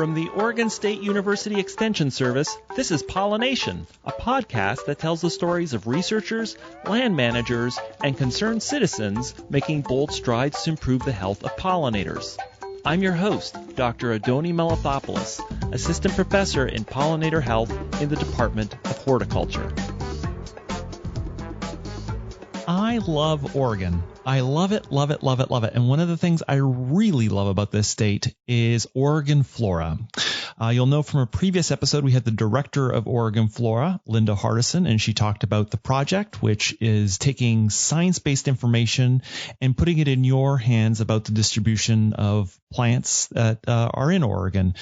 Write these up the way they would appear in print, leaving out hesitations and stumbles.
From the Oregon State University Extension Service, this is Pollination, a podcast that tells the stories of researchers, land managers, and concerned citizens making bold strides to improve the health of pollinators. I'm your host, Dr. Adoni Melathopoulos, Assistant Professor in Pollinator Health in the Department of Horticulture. I love Oregon. I love it, love it, love it, love it. And one of the things I really love about this state is Oregon Flora. You'll know from a previous episode, we had the director of Oregon Flora, Linda Hardison, and she talked about the project, which is taking science-based information and putting it in your hands about the distribution of plants that are in Oregon.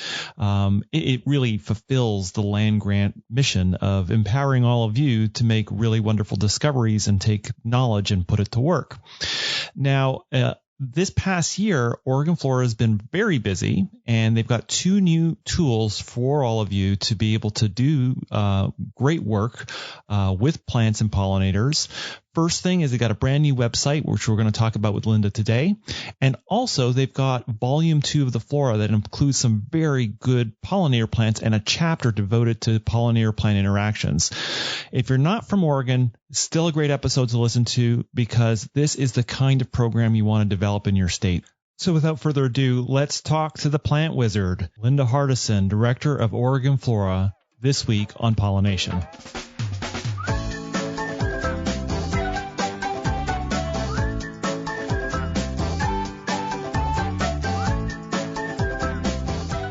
It really fulfills the land grant mission of empowering all of you to make really wonderful discoveries and take knowledge and put it to work. Now, this past year, Oregon Flora has been very busy, and they've got two new tools for all of you to be able to do great work with plants and pollinators. First thing is they got a brand new website, which we're going to talk about with Linda today. And also they've got volume 2 of the Flora that includes some very good pollinator plants and a chapter devoted to pollinator plant interactions. If you're not from Oregon, still a great episode to listen to because this is the kind of program you want to develop in your state. So without further ado, let's talk to the plant wizard, Linda Hardison, Director of Oregon Flora, this week on Pollination.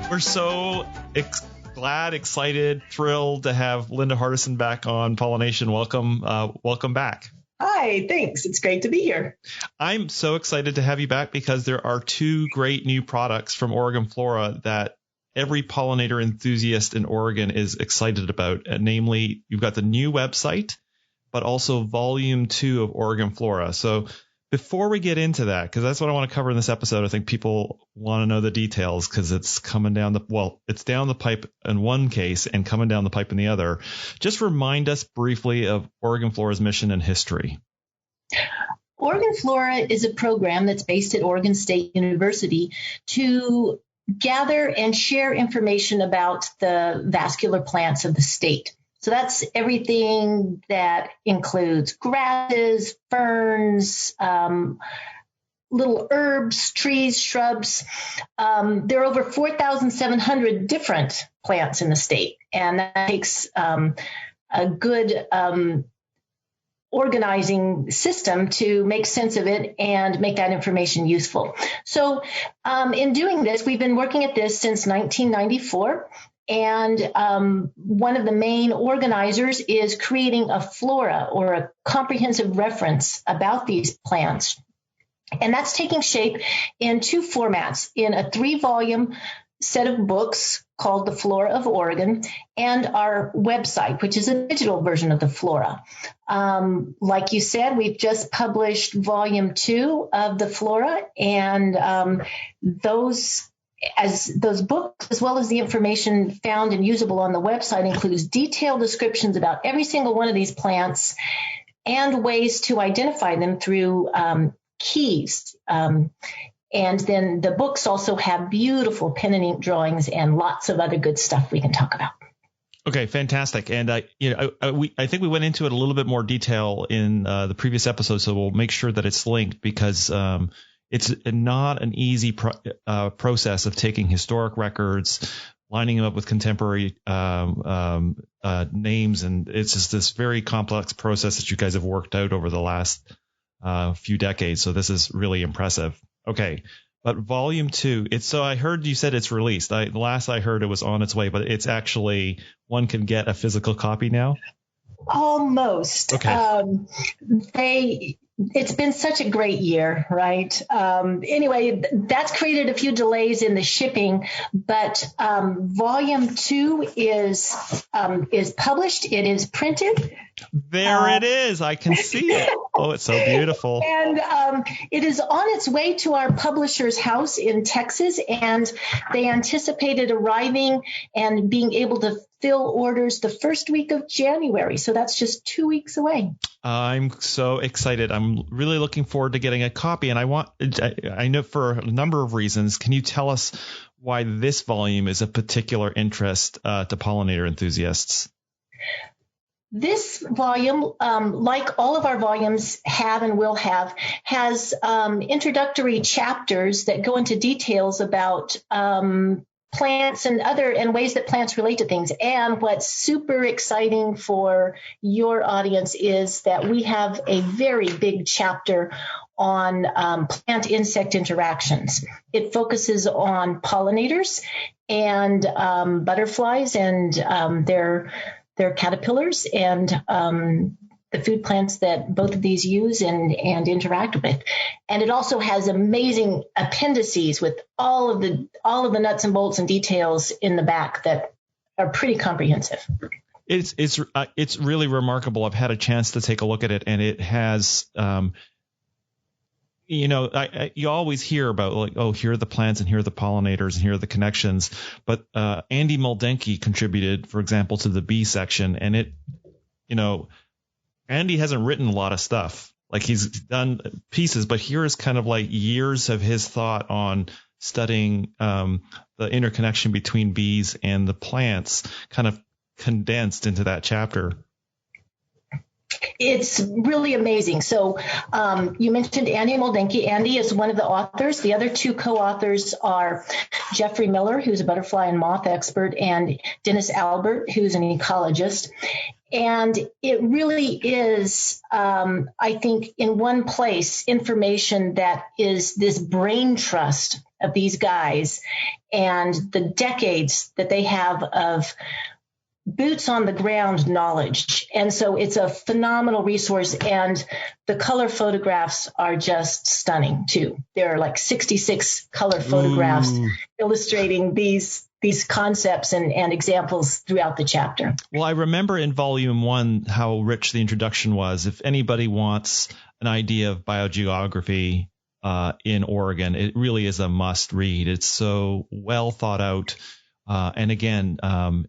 We're so glad, excited, thrilled to have Linda Hardison back on Pollination. Welcome back. Hi, thanks. It's great to be here. I'm so excited to have you back because there are two great new products from Oregon Flora that every pollinator enthusiast in Oregon is excited about. Namely, you've got the new website, but also volume 2 of Oregon Flora. So before we get into that, because that's what I want to cover in this episode, I think people want to know the details because it's coming down it's down the pipe in one case and coming down the pipe in the other. Just remind us briefly of Oregon Flora's mission and history. Oregon Flora is a program that's based at Oregon State University to gather and share information about the vascular plants of the state. So that's everything that includes grasses, ferns, little herbs, trees, shrubs. There are over 4,700 different plants in the state, and that takes a good organizing system to make sense of it and make that information useful. So in doing this, we've been working at this since 1994. And one of the main organizers is creating a flora or a comprehensive reference about these plants. And that's taking shape in two formats, in a 3-volume set of books called The Flora of Oregon and our website, which is a digital version of the Flora. Like you said, we've just published volume 2 of the Flora, and those books, as well as the information found and usable on the website, includes detailed descriptions about every single one of these plants and ways to identify them through keys. And then the books also have beautiful pen and ink drawings and lots of other good stuff we can talk about. Okay, fantastic. And I think we went into it a little bit more detail in the previous episode, so we'll make sure that it's linked because it's not an easy process of taking historic records, lining them up with contemporary names. And it's just this very complex process that you guys have worked out over the last few decades. So this is really impressive. Okay. But volume 2, so I heard you said it's released. The last I heard it was on its way, but it's actually, one can get a physical copy now? Almost. Okay. It's been such a great year, right? Anyway, that's created a few delays in the shipping, but volume 2 is published. It is printed. There it is. I can see it. Oh, it's so beautiful. And it is on its way to our publisher's house in Texas, and they anticipated arriving and being able to fill orders the first week of January. So that's just 2 weeks away. I'm so excited. I'm really looking forward to getting a copy. And I know for a number of reasons, can you tell us why this volume is a particular interest to pollinator enthusiasts. This volume, like all of our volumes have and will have, has introductory chapters that go into details about plants and ways that plants relate to things. And what's super exciting for your audience is that we have a very big chapter on plant-insect interactions. It focuses on pollinators and butterflies and their caterpillars and the food plants that both of these use and interact with. And it also has amazing appendices with all of the nuts and bolts and details in the back that are pretty comprehensive. It's really remarkable. I've had a chance to take a look at it, and it has you always hear about like, oh, here are the plants and here are the pollinators and here are the connections. But Andy Moldenke contributed, for example, to the bee section, and it, Andy hasn't written a lot of stuff. Like, he's done pieces, but here is kind of like years of his thought on studying the interconnection between bees and the plants, kind of condensed into that chapter. It's really amazing. So you mentioned Andy Moldenke. Andy is one of the authors. The other two co-authors are Jeffrey Miller, who's a butterfly and moth expert, and Dennis Albert, who's an ecologist. And it really is, I think, in one place, information that is this brain trust of these guys and the decades that they have of boots on the ground knowledge. And so it's a phenomenal resource, and the color photographs are just stunning too. There are like 66 color photographs illustrating these concepts and examples throughout the chapter. Well, I remember in volume 1 how rich the introduction was. If anybody wants an idea of biogeography in Oregon, it really is a must read. It's so well thought out. And again,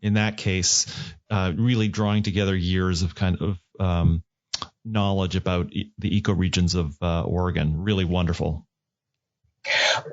in that case, really drawing together years of kind of knowledge about the ecoregions of Oregon. Really wonderful.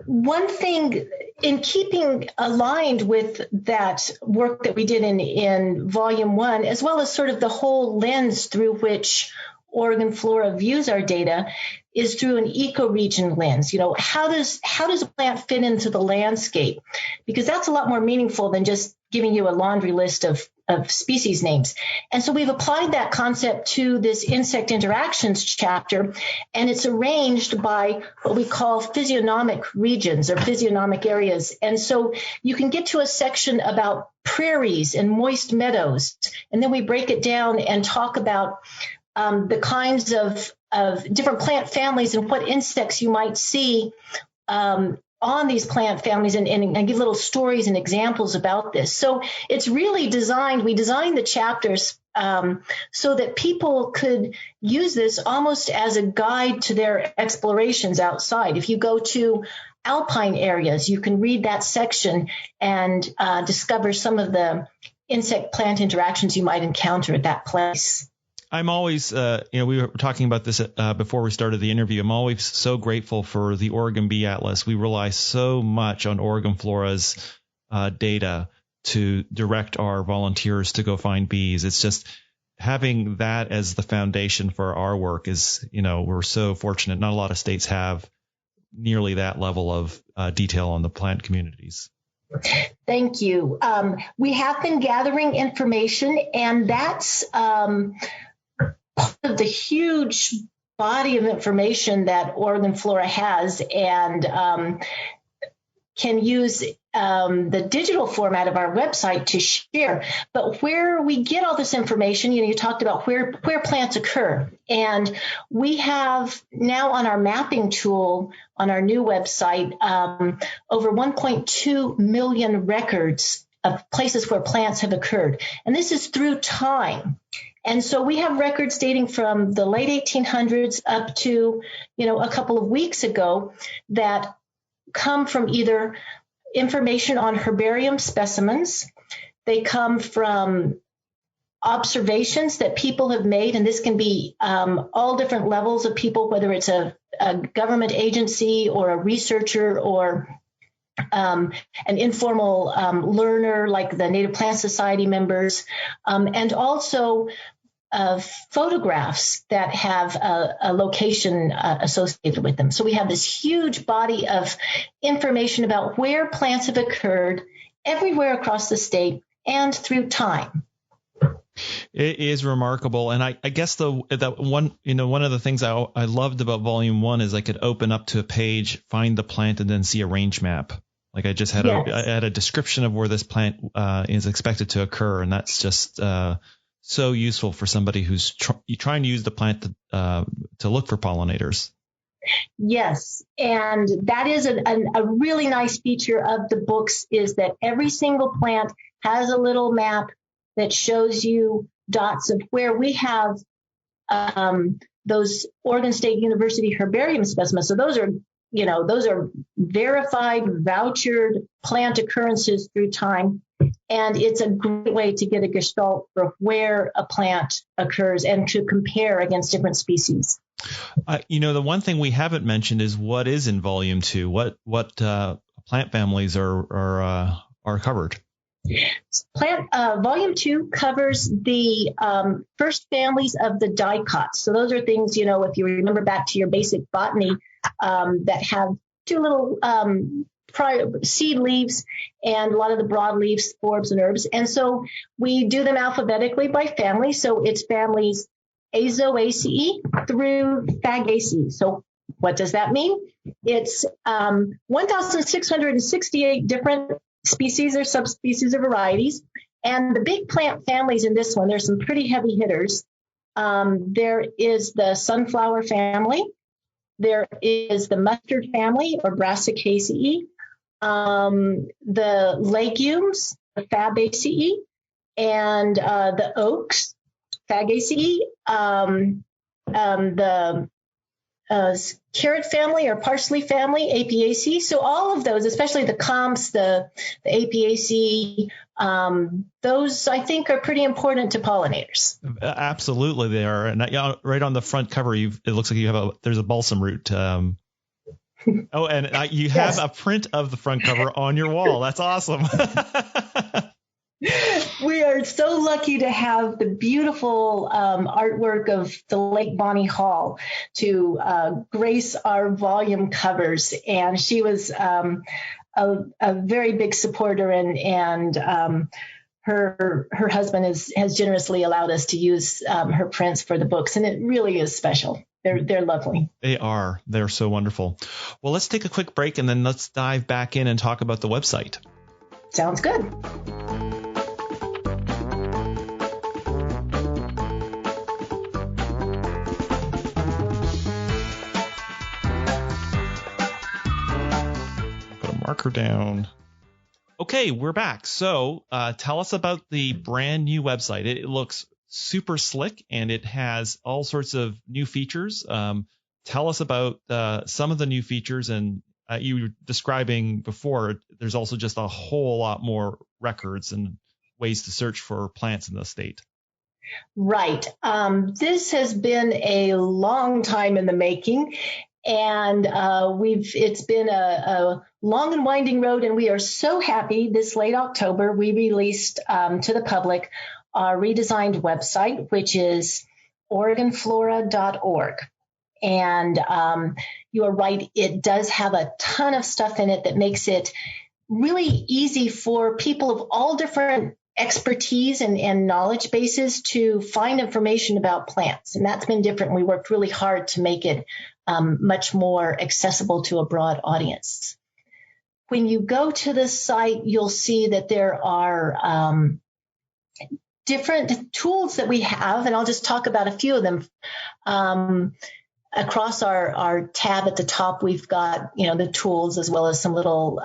One thing, in keeping aligned with that work that we did in volume 1, as well as sort of the whole lens through which Oregon Flora views our data, is through an ecoregion lens. How does a plant fit into the landscape? Because that's a lot more meaningful than just giving you a laundry list of species names. And so we've applied that concept to this insect interactions chapter, and it's arranged by what we call physiognomic regions or physiognomic areas. And so you can get to a section about prairies and moist meadows, and then we break it down and talk about the kinds of different plant families and what insects you might see on these plant families, and give little stories and examples about this. So it's really we designed the chapters so that people could use this almost as a guide to their explorations outside. If you go to alpine areas, you can read that section and discover some of the insect-plant interactions you might encounter at that place. I'm always, we were talking about this before we started the interview. I'm always so grateful for the Oregon Bee Atlas. We rely so much on Oregon Flora's data to direct our volunteers to go find bees. It's just having that as the foundation for our work is, we're so fortunate. Not a lot of states have nearly that level of detail on the plant communities. Thank you. We have been gathering information, and that's part of the huge body of information that Oregon Flora has, and can use the digital format of our website to share. But where we get all this information, you talked about where plants occur. And we have now on our mapping tool on our new website over 1.2 million records of places where plants have occurred. And this is through time. And so we have records dating from the late 1800s up to, a couple of weeks ago that come from either information on herbarium specimens. They come from observations that people have made, and this can be all different levels of people, whether it's a government agency or a researcher or an informal learner like the Native Plant Society members, and also photographs that have a location associated with them. So we have this huge body of information about where plants have occurred everywhere across the state and through time. It is remarkable. And I guess one of the things I loved about Volume 1 is I could open up to a page, find the plant, and then see a range map. Like I just had I had a description of where this plant is expected to occur. And that's just so useful for somebody who's trying to use the plant to look for pollinators. Yes, and that is a really nice feature of the books, is that every single plant has a little map that shows you dots of where we have those Oregon State University herbarium specimens. So those are verified, vouchered plant occurrences through time. And it's a great way to get a gestalt for where a plant occurs and to compare against different species. The one thing we haven't mentioned is what is in Volume 2. What plant families are covered? Volume 2 covers the first families of the dicots. So those are things, if you remember back to your basic botany, that have two little seed leaves and a lot of the broadleaves, forbs, and herbs. And so we do them alphabetically by family. So it's families Azoaceae through Fagaceae. So what does that mean? It's 1,668 different species or subspecies or varieties. And the big plant families in this one, there's some pretty heavy hitters. There is the sunflower family. There is the mustard family or Brassicaceae. The legumes, the Fabaceae, and the oaks, Fagaceae. The carrot family or parsley family, Apiaceae. So all of those, especially the comps, the Apiaceae, those I think are pretty important to pollinators. Absolutely, they are. And right on the front cover, it looks like there's a balsam root. You have a print of the front cover on your wall. That's awesome. We are so lucky to have the beautiful artwork of the late Bonnie Hall to grace our volume covers. And she was a very big supporter, and her husband has generously allowed us to use her prints for the books. And it really is special. They're lovely. They are. They're so wonderful. Well, let's take a quick break and then let's dive back in and talk about the website. Sounds good. Marker down. Okay, we're back. So tell us about the brand new website. It looks super slick and it has all sorts of new features. Tell us about some of the new features, and you were describing before, there's also just a whole lot more records and ways to search for plants in the state. Right. This has been a long time in the making. And it's been a long and winding road, and we are so happy this late October we released to the public our redesigned website, which is OregonFlora.org. And you are right, it does have a ton of stuff in it that makes it really easy for people of all different expertise and knowledge bases to find information about plants. And that's been different. We worked really hard to make it much more accessible to a broad audience. When you go to the site, you'll see that there are different tools that we have, and I'll just talk about a few of them. Across our tab at the top, we've got the tools as well as some little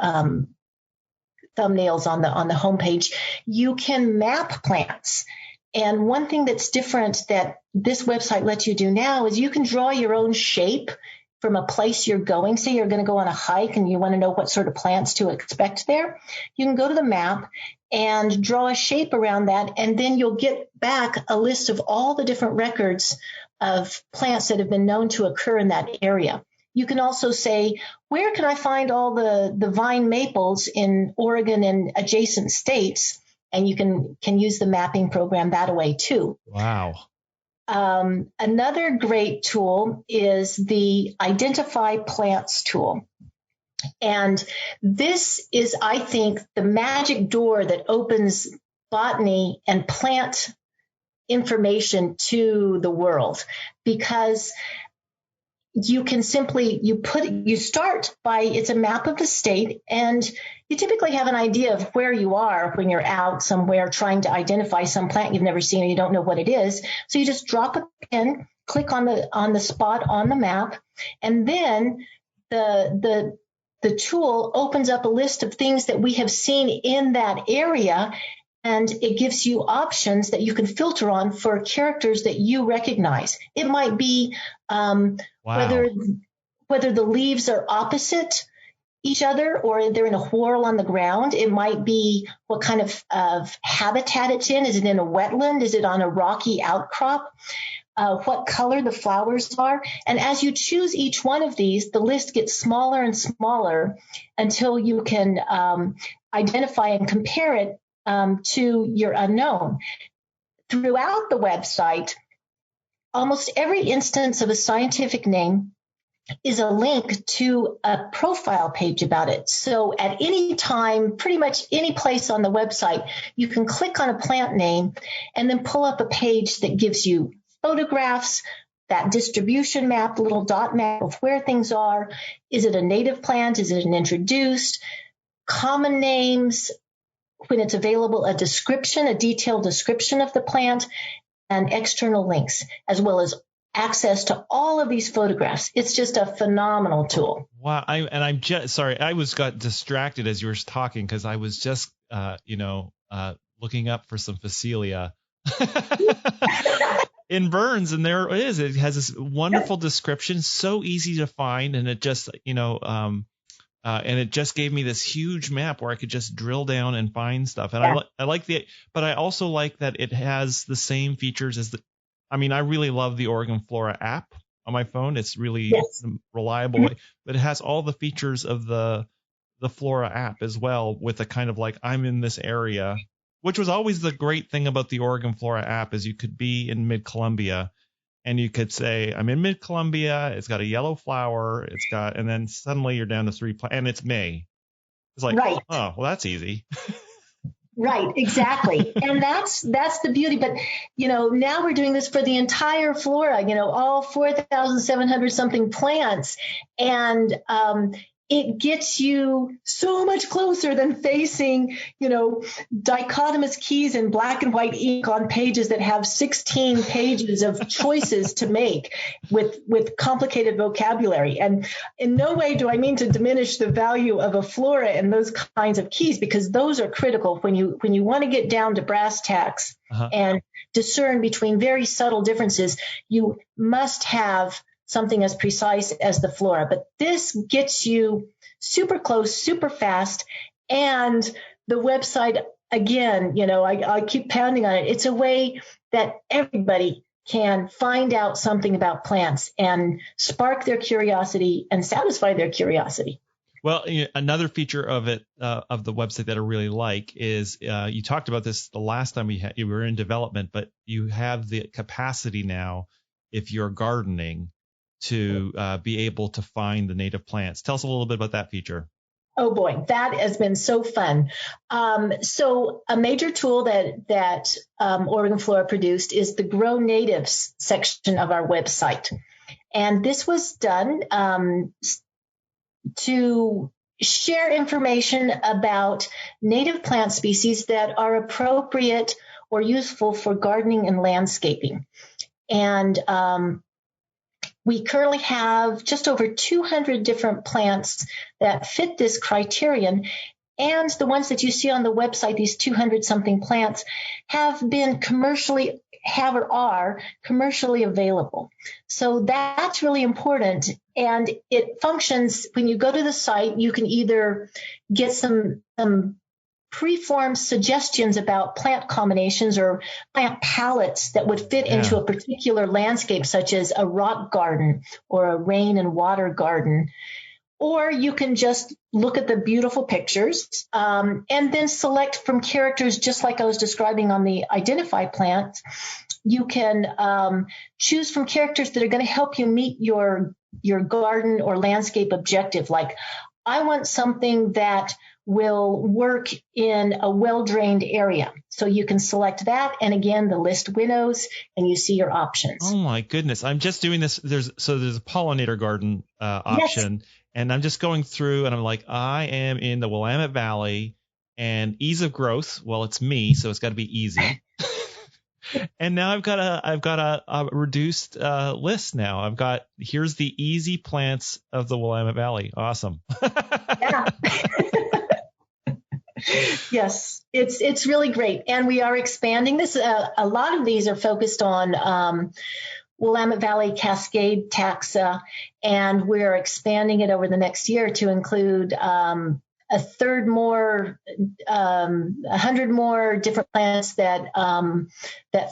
thumbnails on the homepage. You can map plants. And one thing that's different that this website lets you do now is you can draw your own shape from a place you're going. Say you're going to go on a hike and you want to know what sort of plants to expect there. You can go to the map and draw a shape around that, and then you'll get back a list of all the different records of plants that have been known to occur in that area. you can also say, where can I find all the vine maples in Oregon and adjacent states? And you can use the mapping program that way too. Wow. Another great tool is the Identify Plants tool. And this is, I think, the magic door that opens botany and plant information to the world, because you can simply, you start by, it's a map of the state, and you typically have an idea of where you are when you're out somewhere trying to identify some plant you've never seen or you don't know what it is. So you just drop a pin, click on the spot on the map, and then the tool opens up a list of things that we have seen in that area, and it gives you options that you can filter on for characters that you recognize. It might be whether the leaves are opposite each other or they're in a whorl on the ground. It might be what kind of habitat it's in. Is it in a wetland? Is it on a rocky outcrop? What color the flowers are. And as you choose each one of these, the list gets smaller and smaller until you can identify and compare it to your unknown. Throughout the website, almost every instance of a scientific name is a link to a profile page about it. So at any time, pretty much any place on the website, you can click on a plant name and then pull up a page that gives you photographs, that distribution map, little dot map of where things are. Is it a native plant? Is it an introduced? Common names, when it's available, a description, a detailed description of the plant, and external links, as well as access to all of these photographs. It's just a phenomenal tool. Wow. I'm just sorry. I got distracted as you were talking because I was just, looking up for some Phacelia in Burns, and there it is. It has this wonderful description, so easy to find, and it just, and it just gave me this huge map where I could just drill down and find stuff. And I like but I also like that it has the same features as I really love the Oregon Flora app on my phone. It's really reliable, but it has all the features of the Flora app as well, with a kind of like, I'm in this area, which was always the great thing about the Oregon Flora app, is you could be in mid-Columbia and you could say, I'm in mid-Columbia, it's got a yellow flower, and then suddenly you're down to 3 plants, and it's May. It's like, right. Oh, well, that's easy. Right, exactly. And that's the beauty. But, now we're doing this for the entire flora, all 4,700 something plants. And it gets you so much closer than facing, dichotomous keys in black and white ink on pages that have 16 pages of choices to make with complicated vocabulary. And in no way do I mean to diminish the value of a flora and those kinds of keys, because those are critical when you want to get down to brass tacks and discern between very subtle differences. You must have something as precise as the flora. But this gets you super close, super fast. And the website, again, I keep pounding on it. It's a way that everybody can find out something about plants and spark their curiosity and satisfy their curiosity. Well, another feature of it, of the website that I really like is, you talked about this the last time you were in development, but you have the capacity now, if you're gardening, to be able to find the native plants. Tell us a little bit about that feature. Oh boy, that has been so fun. So a major tool that Oregon Flora produced is the Grow Natives section of our website. And this was done to share information about native plant species that are appropriate or useful for gardening and landscaping. And we currently have just over 200 different plants that fit this criterion. And the ones that you see on the website, these 200 something plants, are commercially available. So that's really important. And it functions when you go to the site. You can either get some preformed suggestions about plant combinations or plant palettes that would fit into a particular landscape, such as a rock garden or a rain and water garden. Or you can just look at the beautiful pictures and then select from characters, just like I was describing on the identify plant. You can choose from characters that are going to help you meet your garden or landscape objective. Like, I want something that will work in a well-drained area. So you can select that. And again, the list windows and you see your options. Oh my goodness. I'm just doing this. There's a pollinator garden option. Yes. And I'm just going through and I'm like, I am in the Willamette Valley and ease of growth. Well, it's me, so it's got to be easy. And now I've got a reduced list now. Here's the easy plants of the Willamette Valley. Awesome. Yeah. Yes, it's really great. And we are expanding this. A lot of these are focused on Willamette Valley Cascade taxa, and we're expanding it over the next year to include 100 more different plants that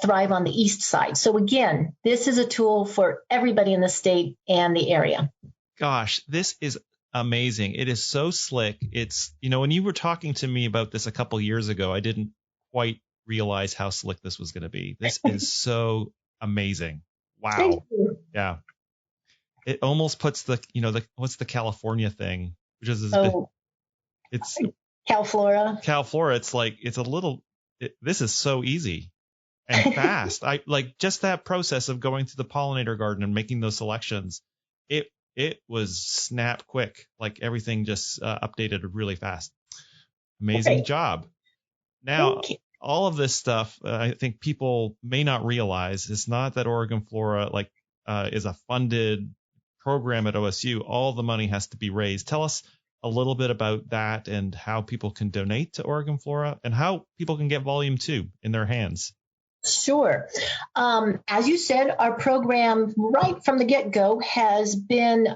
thrive on the east side. So again, this is a tool for everybody in the state and the area. Gosh, this is amazing. It is so slick. It's, when you were talking to me about this a couple years ago, I didn't quite realize how slick this was going to be. This is so amazing. Wow. Yeah. It almost puts what's the California thing, which is it's Cal Flora. It's like, this is so easy and fast. I like just that process of going through the pollinator garden and making those selections. It was snap quick, like everything just updated really fast. Amazing job. Now, all of this stuff, I think people may not realize, it's not that Oregon Flora is a funded program at OSU. All the money has to be raised. Tell us a little bit about that and how people can donate to Oregon Flora and how people can get Volume 2 in their hands. Sure. As you said, our program right from the get-go has been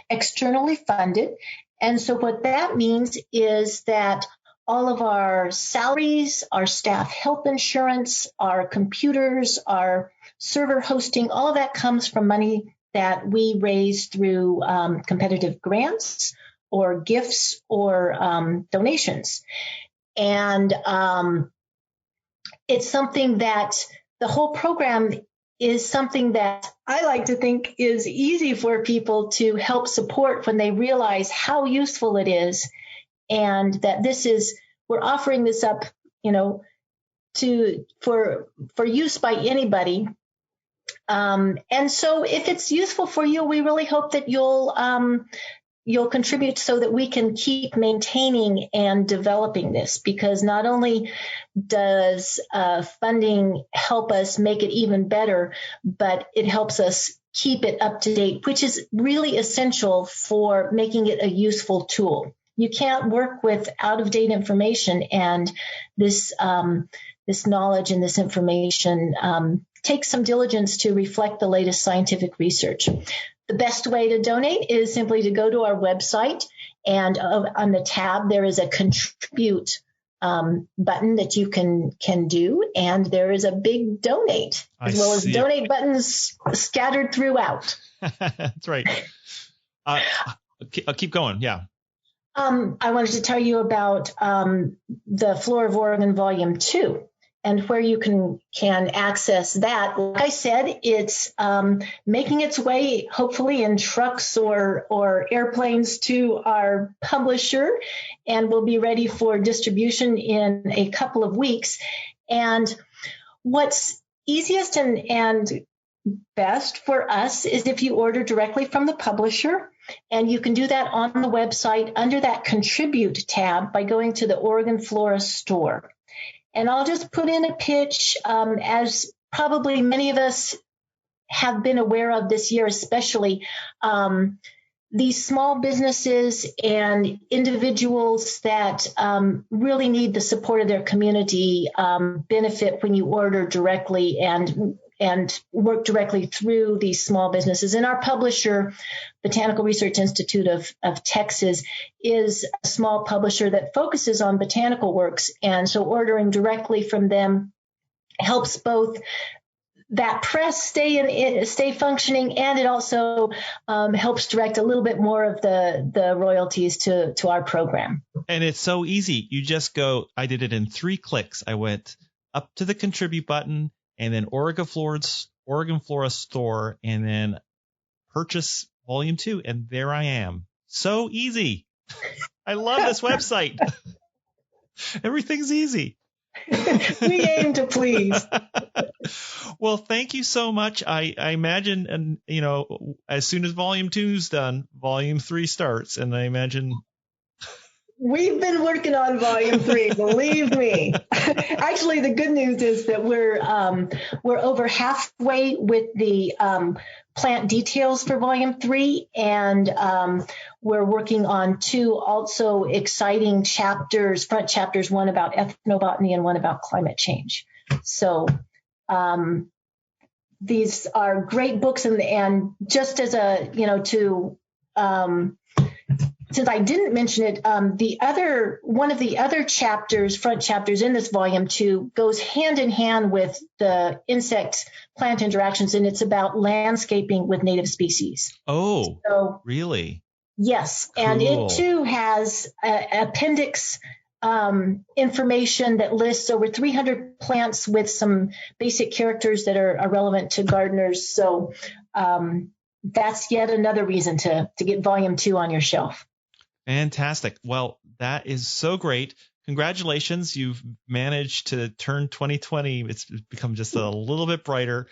externally funded. And so what that means is that all of our salaries, our staff health insurance, our computers, our server hosting, all of that comes from money that we raise through competitive grants or gifts or donations. And it's something that the whole program is something that I like to think is easy for people to help support when they realize how useful it is, and that we're offering this up, for use by anybody. And so if it's useful for you, we really hope that you'll contribute so that we can keep maintaining and developing this, because not only does funding help us make it even better, but it helps us keep it up to date, which is really essential for making it a useful tool. You can't work with out-of-date information, and this knowledge and this information takes some diligence to reflect the latest scientific research. The best way to donate is simply to go to our website, and on the tab there is a contribute button that you can do, and there is a big donate as well as donate buttons scattered throughout. That's right. I'll keep going. Yeah. I wanted to tell you about the Flora of Oregon Volume 2 and where you can access that. Like I said, it's making its way, hopefully, in trucks or airplanes to our publisher, and will be ready for distribution in a couple of weeks. And what's easiest and best for us is if you order directly from the publisher. And you can do that on the website under that Contribute tab by going to the Oregon Flora store. And I'll just put in a pitch, as probably many of us have been aware of this year, especially these small businesses and individuals that really need the support of their community benefit when you order directly. And and work directly through these small businesses. And our publisher, Botanical Research Institute of Texas, is a small publisher that focuses on botanical works. And so ordering directly from them helps both that press stay functioning, and it also helps direct a little bit more of the royalties to our program. And it's so easy. You just go, I did it in 3 clicks. I went up to the contribute button and then Oregon Flora store and then purchase volume 2. And there I am. So easy. I love this website. Everything's easy. We aim to please. Well, thank you so much. I imagine, and as soon as volume 2 is done, volume 3 starts, and I imagine we've been working on volume 3. Believe me. Actually, the good news is that we're over halfway with the plant details for volume 3, and we're working on 2 also exciting chapters, front chapters, one about ethnobotany and one about climate change. So these are great books, and just as since I didn't mention it, one of the other chapters, front chapters in this volume 2, goes hand in hand with the insect-plant interactions, and it's about landscaping with native species. Oh, so, really? Yes, Cool. And it too has appendix information that lists over 300 plants with some basic characters that are relevant to gardeners. So that's yet another reason to get volume 2 on your shelf. Fantastic. Well, that is so great. Congratulations. You've managed to turn 2020. It's become just a little bit brighter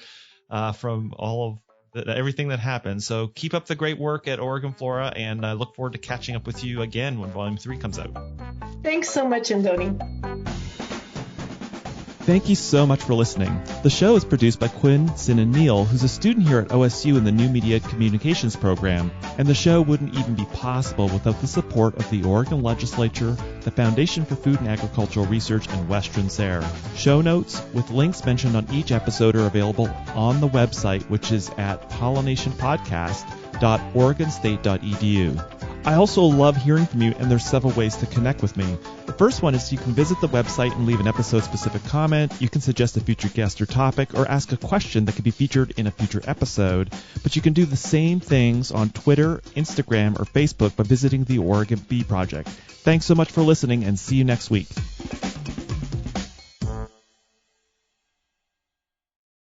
from all of everything that happened. So keep up the great work at Oregon Flora, and I look forward to catching up with you again when volume 3 comes out. Thanks so much, Andoni. Thank you so much for listening. The show is produced by Quinn Sin and Neal, who's a student here at OSU in the New Media Communications program, and the show wouldn't even be possible without the support of the Oregon Legislature, the Foundation for Food and Agricultural Research, and Western SARE. Show notes with links mentioned on each episode are available on the website, which is at pollinationpodcast.oregonstate.edu. I also love hearing from you, and there's several ways to connect with me. The first one is you can visit the website and leave an episode-specific comment. You can suggest a future guest or topic, or ask a question that could be featured in a future episode. But you can do the same things on Twitter, Instagram, or Facebook by visiting the Oregon Bee Project. Thanks so much for listening, and see you next week.